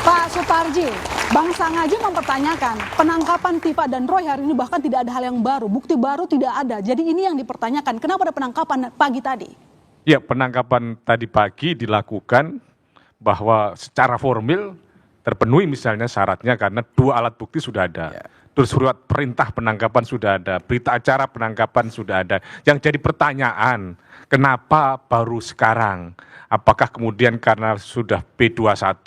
Pak Suparji, Bang Sangaji mempertanyakan penangkapan Tifa dan Roy hari ini bahkan tidak ada hal yang baru, bukti baru tidak ada. Jadi ini yang dipertanyakan, kenapa ada penangkapan pagi tadi? Ya, penangkapan tadi pagi dilakukan bahwa secara formil terpenuhi misalnya syaratnya karena 2 alat bukti sudah ada. Terus surat perintah penangkapan sudah ada, berita acara penangkapan sudah ada. Yang jadi pertanyaan, kenapa baru sekarang? Apakah kemudian karena sudah P21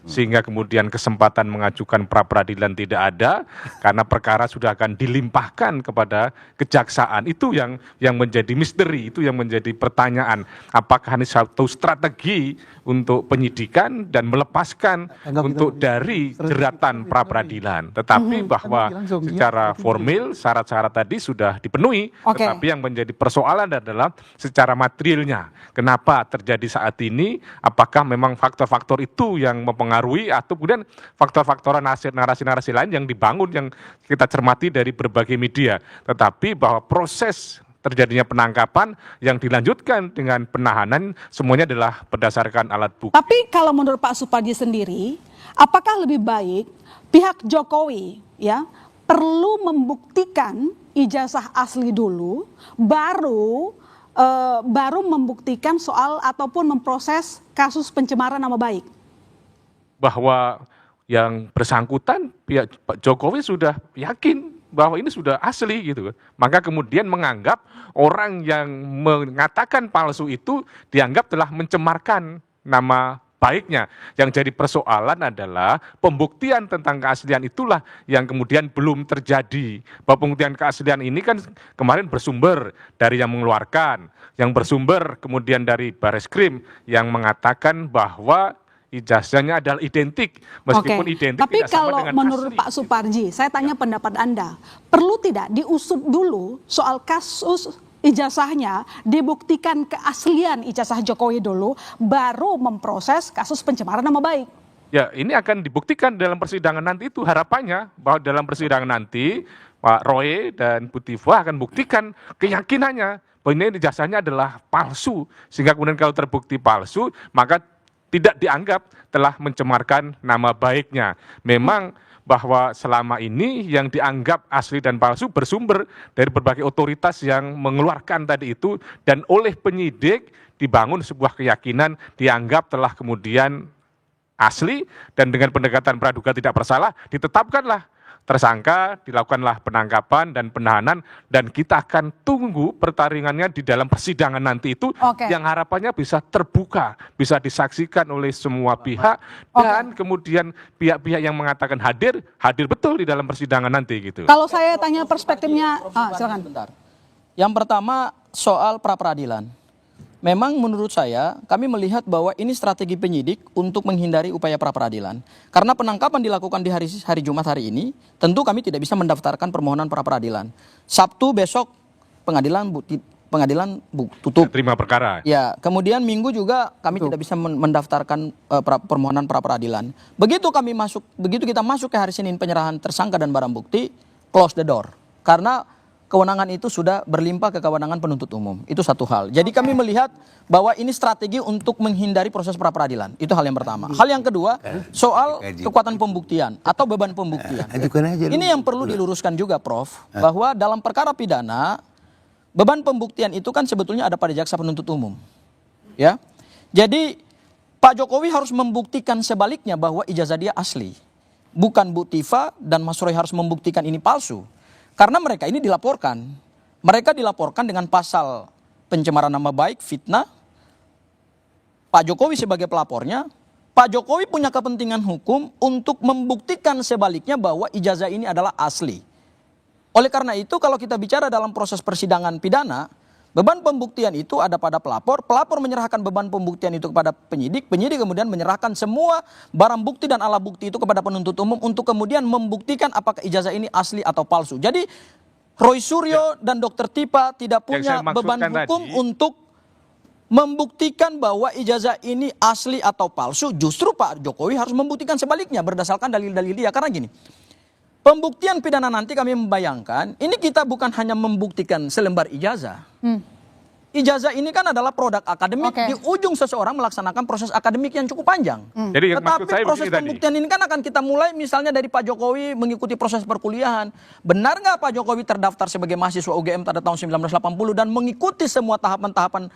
sehingga kemudian kesempatan mengajukan pra peradilan tidak ada karena perkara sudah akan dilimpahkan kepada kejaksaan? Itu yang menjadi misteri, itu yang menjadi pertanyaan. Apakah ini satu strategi untuk penyidikan dan melepaskan untuk dari jeratan pra peradilan? Tetapi bahwa secara formil syarat-syarat tadi sudah dipenuhi, tetapi yang menjadi persoalan adalah secara materialnya. Kenapa terjadi saat ini? Apakah memang faktor-faktor itu yang mempengaruhi atau kemudian faktor-faktor narasi-narasi lain yang dibangun yang kita cermati dari berbagai media. Tetapi bahwa proses terjadinya penangkapan yang dilanjutkan dengan penahanan semuanya adalah berdasarkan alat bukti. Tapi kalau menurut Pak Suparji sendiri, apakah lebih baik pihak Jokowi ya perlu membuktikan ijazah asli dulu, baru membuktikan soal ataupun memproses kasus pencemaran nama baik? Bahwa yang bersangkutan pihak Pak Jokowi sudah yakin bahwa ini sudah asli gitu. Maka kemudian menganggap orang yang mengatakan palsu itu dianggap telah mencemarkan nama baiknya. Yang jadi persoalan adalah pembuktian tentang keaslian itulah yang kemudian belum terjadi. Bahwa pembuktian keaslian ini kan kemarin bersumber dari yang mengeluarkan, yang bersumber kemudian dari Bareskrim yang mengatakan bahwa ijazahnya adalah identik, meskipun identik tapi tidak sama kalau dengan menurut asli. Pak Suparji, saya tanya pendapat Anda, perlu tidak diusut dulu soal kasus ijazahnya, dibuktikan keaslian ijazah Jokowi dulu, baru memproses kasus pencemaran nama baik? Ya, ini akan dibuktikan dalam persidangan nanti, itu harapannya bahwa dalam persidangan nanti Pak Roy dan Bu Tifa akan buktikan keyakinannya bahwa ini ijazahnya adalah palsu, sehingga kemudian kalau terbukti palsu maka tidak dianggap telah mencemarkan nama baiknya. Memang bahwa selama ini yang dianggap asli dan palsu bersumber dari berbagai otoritas yang mengeluarkan tadi itu, dan oleh penyidik dibangun sebuah keyakinan dianggap telah kemudian asli, dan dengan pendekatan praduga tidak bersalah ditetapkanlah tersangka, dilakukanlah penangkapan dan penahanan, dan kita akan tunggu pertarungannya di dalam persidangan nanti itu yang harapannya bisa terbuka, bisa disaksikan oleh semua pihak, dan kemudian pihak-pihak yang mengatakan hadir betul di dalam persidangan nanti gitu. Kalau saya tanya perspektifnya, silakan. Yang pertama soal pra peradilan. Memang menurut saya, kami melihat bahwa ini strategi penyidik untuk menghindari upaya pra peradilan. Karena penangkapan dilakukan di hari Jumat hari ini, tentu kami tidak bisa mendaftarkan permohonan pra peradilan. Sabtu besok pengadilan tutup. Terima perkara. Ya, kemudian Minggu juga kami tidak bisa mendaftarkan permohonan pra peradilan. Begitu kita masuk ke hari Senin penyerahan tersangka dan barang bukti, close the door. Karena kewenangan itu sudah berlimpah ke kewenangan penuntut umum. Itu satu hal. Jadi kami melihat bahwa ini strategi untuk menghindari proses pra peradilan. Itu hal yang pertama. Hal yang kedua, soal kekuatan pembuktian atau beban pembuktian. Ini yang perlu diluruskan juga, Prof. Bahwa dalam perkara pidana, beban pembuktian itu kan sebetulnya ada pada jaksa penuntut umum. Ya. Jadi Pak Jokowi harus membuktikan sebaliknya bahwa ijazah dia asli. Bukan Bu Tifa dan Mas Roy harus membuktikan ini palsu. Karena mereka ini dilaporkan. Mereka dilaporkan dengan pasal pencemaran nama baik, fitnah. Pak Jokowi sebagai pelapornya, Pak Jokowi punya kepentingan hukum untuk membuktikan sebaliknya bahwa ijazah ini adalah asli. Oleh karena itu kalau kita bicara dalam proses persidangan pidana, beban pembuktian itu ada pada pelapor menyerahkan beban pembuktian itu kepada penyidik kemudian menyerahkan semua barang bukti dan alat bukti itu kepada penuntut umum untuk kemudian membuktikan apakah ijazah ini asli atau palsu. Jadi Roy Suryo dan Dr. Tifa tidak punya beban hukum untuk membuktikan bahwa ijazah ini asli atau palsu. Justru Pak Jokowi harus membuktikan sebaliknya berdasarkan dalil-dalil dia. Karena gini, pembuktian pidana nanti kami membayangkan, ini kita bukan hanya membuktikan selembar ijazah. ijazah ini kan adalah produk akademik. Oke. Di ujung seseorang melaksanakan proses akademik yang cukup panjang. Jadi yang maksud Tetapi saya proses begini tadi. pembuktian ini kan akan kita mulai misalnya dari Pak Jokowi mengikuti proses perkuliahan. Benar nggak Pak Jokowi terdaftar sebagai mahasiswa UGM pada tahun 1980 dan mengikuti semua tahapan-tahapan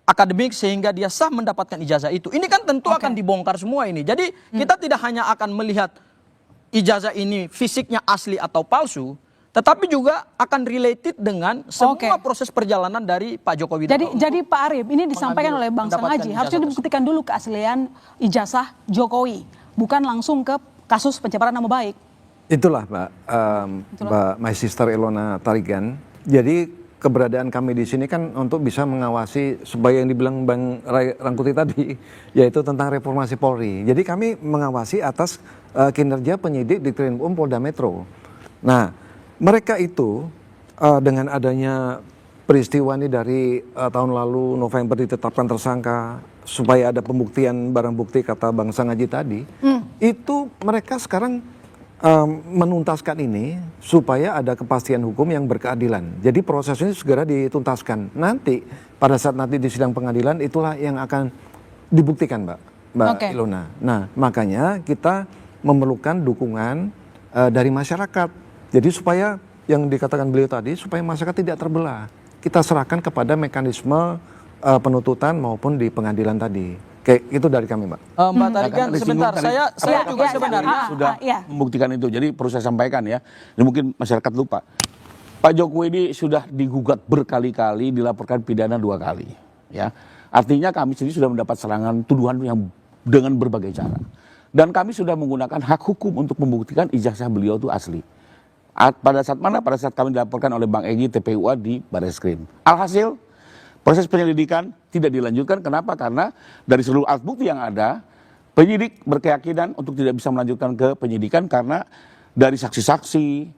akademik sehingga dia sah mendapatkan ijazah itu. Ini kan tentu akan dibongkar semua ini. Jadi kita tidak hanya akan melihat ijazah ini fisiknya asli atau palsu, tetapi juga akan related dengan semua Oke. proses perjalanan dari Pak Jokowi. Jadi Pak Arif, ini disampaikan oleh Bang mendapatkan Sangaji, ijazah harusnya dibuktikan dulu keaslian ijazah Jokowi, bukan langsung ke kasus pencemaran nama baik. Itulah Mbak My Sister Ilona Tarigan. Jadi keberadaan kami di sini kan untuk bisa mengawasi supaya yang dibilang Bang Rangkuti tadi, yaitu tentang reformasi Polri. Jadi kami mengawasi atas kinerja penyidik di Ditreskrim Polda Metro. Nah, mereka itu dengan adanya peristiwa ini dari tahun lalu November ditetapkan tersangka supaya ada pembuktian barang bukti kata Bang Sangaji tadi, itu mereka sekarang menuntaskan ini supaya ada kepastian hukum yang berkeadilan. Jadi proses ini segera dituntaskan. Nanti pada saat nanti di sidang pengadilan itulah yang akan dibuktikan, Mbak Ilona. Nah, makanya kita memerlukan dukungan dari masyarakat. Jadi supaya yang dikatakan beliau tadi supaya masyarakat tidak terbelah. Kita serahkan kepada mekanisme penuntutan maupun di pengadilan tadi. Kayak itu dari kami, Mbak. Mbak Tarigan, sebentar. Saya juga sebenarnya sudah membuktikan itu. Jadi perlu saya sampaikan ya. Ini mungkin masyarakat lupa. Pak Jokowi ini sudah digugat berkali-kali, dilaporkan pidana 2 kali. Ya, artinya kami sendiri sudah mendapat serangan tuduhan yang dengan berbagai cara. Dan kami sudah menggunakan hak hukum untuk membuktikan ijazah beliau itu asli. Pada saat mana? Pada saat kami dilaporkan oleh Bang Egy TPUA di Barreskrim. Alhasil proses penyelidikan tidak dilanjutkan. Kenapa? Karena dari seluruh alat bukti yang ada, penyidik berkeyakinan untuk tidak bisa melanjutkan ke penyidikan karena dari saksi-saksi,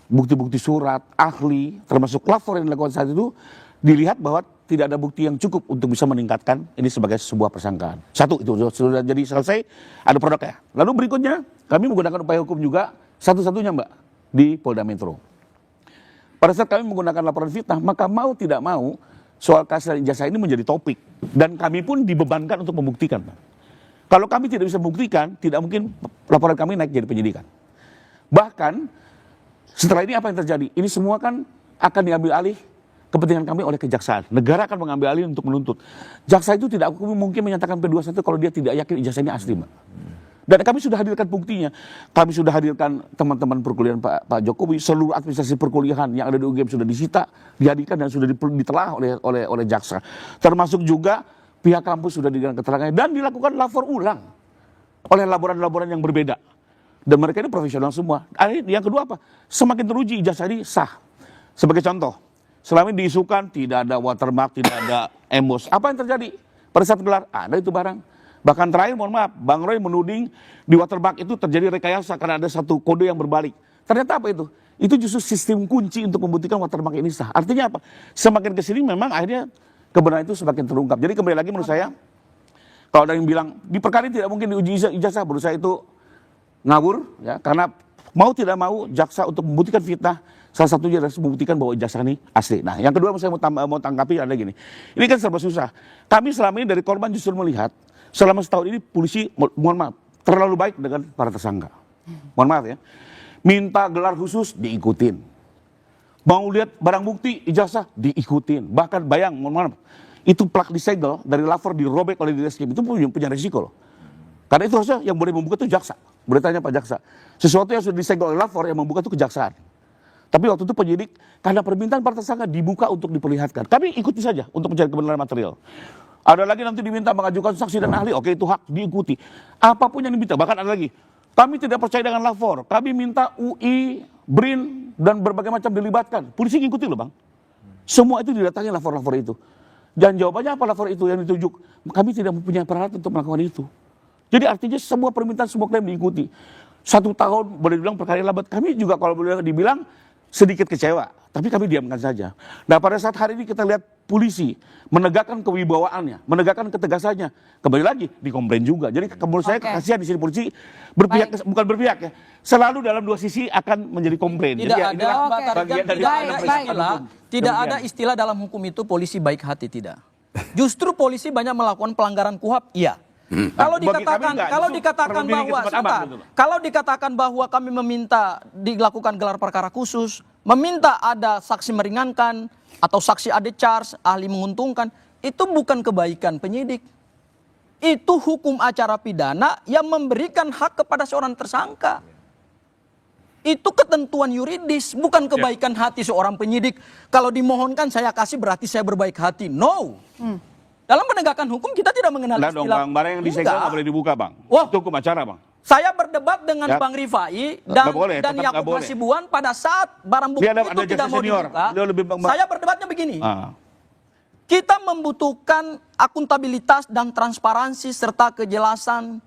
bukti-bukti surat, ahli, termasuk lapor yang dilakukan saat itu, dilihat bahwa tidak ada bukti yang cukup untuk bisa meningkatkan ini sebagai sebuah persangkaan. Satu, itu sudah jadi selesai, ada produknya. Lalu berikutnya, kami menggunakan upaya hukum juga, satu-satunya Mbak, di Polda Metro. Pada saat kami menggunakan laporan fitnah, maka mau tidak mau, soal keaslian ijazah ini menjadi topik. Dan kami pun dibebankan untuk membuktikan. Kalau kami tidak bisa membuktikan, tidak mungkin laporan kami naik jadi penyidikan. Bahkan, setelah ini apa yang terjadi? Ini semua kan akan diambil alih kepentingan kami oleh kejaksaan. Negara akan mengambil alih untuk menuntut. Jaksa itu tidak mungkin menyatakan P21 kalau dia tidak yakin ijazah ini asli, Mbak. Dan kami sudah hadirkan buktinya. Kami sudah hadirkan teman-teman perkuliahan Pak Jokowi, seluruh administrasi perkuliahan yang ada di UGM sudah disita, dihadirkan dan sudah ditelah oleh jaksa. Termasuk juga pihak kampus sudah diberikan keterangan dan dilakukan lapor ulang oleh laboran-laboran yang berbeda. Dan mereka ini profesional semua. Yang kedua apa? Semakin teruji ijazah ini sah. Sebagai contoh, selama ini diisukan tidak ada watermark, tidak ada embos. Apa yang terjadi? Pada saat gelar, ada itu barang. Bahkan terakhir, mohon maaf, Bang Roy menuding di watermark itu terjadi rekayasa karena ada satu kode yang berbalik. Ternyata apa itu? Itu justru sistem kunci untuk membuktikan watermark ini sah. Artinya apa? Semakin kesini memang akhirnya kebenaran itu semakin terungkap. Jadi kembali lagi menurut saya, kalau ada yang bilang di perkara ini tidak mungkin diuji ijazah, menurut saya itu ngawur, ya, karena mau tidak mau jaksa untuk membuktikan fitnah, salah satunya adalah membuktikan bahwa ijazah ini asli. Nah, yang kedua saya mau tanggapi ada gini. Ini kan serba susah. Kami selama ini dari korban justru melihat selama setahun ini polisi, mohon maaf, terlalu baik dengan para tersangka. Mohon maaf ya. Minta gelar khusus, diikutin. Mau lihat barang bukti, ijazah, diikutin. Bahkan bayang, mohon maaf, itu plak disegel dari lapor dirobek oleh Ditreskrim, itu punya risiko loh. Karena itu harusnya yang boleh membuka itu jaksa. Boleh tanya Pak Jaksa. Sesuatu yang sudah disegel oleh lapor yang membuka itu kejaksaan. Tapi waktu itu penyidik, karena permintaan para tersangka dibuka untuk diperlihatkan. Kami ikuti saja untuk mencari kebenaran material. Ada lagi nanti diminta mengajukan saksi dan ahli, oke itu hak, diikuti. Apapun yang diminta, bahkan ada lagi. Kami tidak percaya dengan lapor, kami minta UI, BRIN, dan berbagai macam dilibatkan. Polisi ngikuti loh Bang. Semua itu didatangi lapor-lapor itu. Dan jawabannya apa lapor itu yang ditunjuk? Kami tidak mempunyai peralatan untuk melakukan itu. Jadi artinya semua permintaan, semua klaim diikuti. 1 tahun boleh dibilang perkara yang lambat. Kami juga kalau boleh dibilang sedikit kecewa. tapi kami diamkan saja. Nah pada saat hari ini kita lihat polisi menegakkan kewibawaannya, menegakkan ketegasannya, kembali lagi dikomplain juga. Jadi menurut saya Oke. kasihan di sini polisi berpihak, bukan berpihak ya, selalu dalam dua sisi akan menjadi komplain. Tidak Jadi ya, ada, inilah Mbak Oke. Tarigan, bagian dari tidak Baik, ada baik. istilah, tidak ada istilah dalam hukum itu polisi baik hati, tidak. Justru polisi banyak melakukan pelanggaran KUHAP, iya. Kalau Bagi kami dikatakan, enggak, kalau justru dikatakan perlu diri bahwa ke tempat aman, sebentar, gitu loh. kalau dikatakan bahwa kami meminta dilakukan gelar perkara khusus, meminta ada saksi meringankan atau saksi ade charge, ahli menguntungkan, itu bukan kebaikan penyidik. Itu hukum acara pidana yang memberikan hak kepada seorang tersangka. Itu ketentuan yuridis, bukan kebaikan hati seorang penyidik. Kalau dimohonkan saya kasih berarti saya berbaik hati. No. Dalam penegakan hukum kita tidak mengenal Nah dong istilah. bang, barang yang disegel Enggak. nggak boleh dibuka bang. Wah. Itu hukum acara bang. Saya berdebat dengan Ya. Bang Rifai Nggak boleh, dan tetap nggak Yakub boleh. Hasibuan pada saat barang bukti Dia ada itu tidak jaksa mau senior. dibuka. Dia lebih Saya berdebatnya begini. Ah. Kita membutuhkan akuntabilitas dan transparansi serta kejelasan.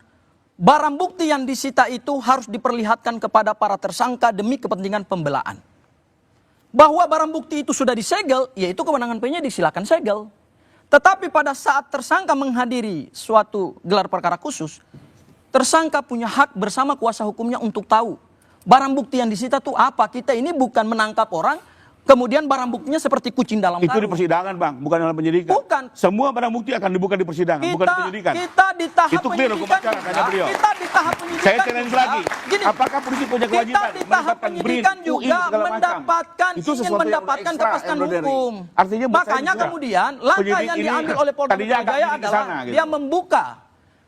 Barang bukti yang disita itu harus diperlihatkan kepada para tersangka demi kepentingan pembelaan. Bahwa barang bukti itu sudah disegel, yaitu kewenangan penyidik, silakan segel. Tetapi pada saat tersangka menghadiri suatu gelar perkara khusus, tersangka punya hak bersama kuasa hukumnya untuk tahu barang bukti yang disita itu apa. Kita ini bukan menangkap orang, kemudian barang buktinya seperti kucing dalam Itu di karung. persidangan bang, bukan dalam penyidikan. Bukan. Semua barang bukti akan dibuka di persidangan, bukan di penyidikan. Kita di tahap Itu clear hukum penyidikan acara, kata juga, beliau. kita di tahap penyidikan Saya challenge juga, lagi. gini, Apakah polisi punya kita kewajiban di tahap menetapkan penyidikan BRIN, juga UI, segala macam? mendapatkan, Itu ingin sesuatu yang mendapatkan ekstra, kepastian embroidery. hukum. Artinya buat saya Makanya juga, kemudian langkah penyidik yang ini diambil oleh Polda tadinya Metro agak Jaya miring ke adalah sana, gitu. dia membuka.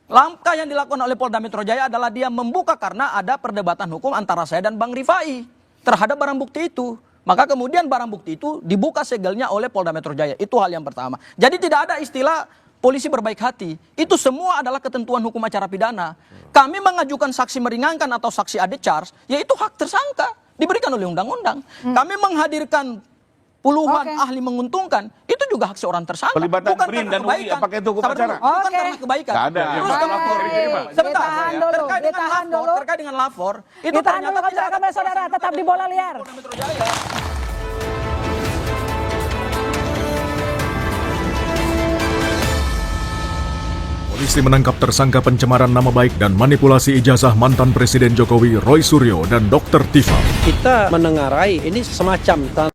Langkah yang dilakukan oleh Polda Metro Jaya adalah dia membuka karena ada perdebatan hukum antara saya dan Bang Rifai terhadap barang bukti itu. Maka kemudian barang bukti itu dibuka segelnya oleh Polda Metro Jaya. Itu hal yang pertama. Jadi tidak ada istilah polisi berbaik hati. Itu semua adalah ketentuan hukum acara pidana. Kami mengajukan saksi meringankan atau saksi ade charge, yaitu hak tersangka. Diberikan oleh undang-undang. Kami menghadirkan puluhan Oke. ahli menguntungkan, itu juga hak seorang tersangka. Pelibatan Bukan BRIN karena dan UI, kebaikan. apakah itu hukum Sabar dulu, acara? Bukan Oke. karena kebaikan. Nggak ada. Terus Yang lapor. Baik. Sebentar. Ditahan dulu, Terkait dengan ditahan lapor, dulu. terkait dengan lapor, itu Ditahan ternyata dulu tidak ada kami saudara, tetap di Bola Liar. Polda Metro Jaya. Polisi menangkap tersangka pencemaran nama baik dan manipulasi ijazah mantan Presiden Jokowi Roy Suryo dan Dr. Tifa. Kita menengarai ini semacam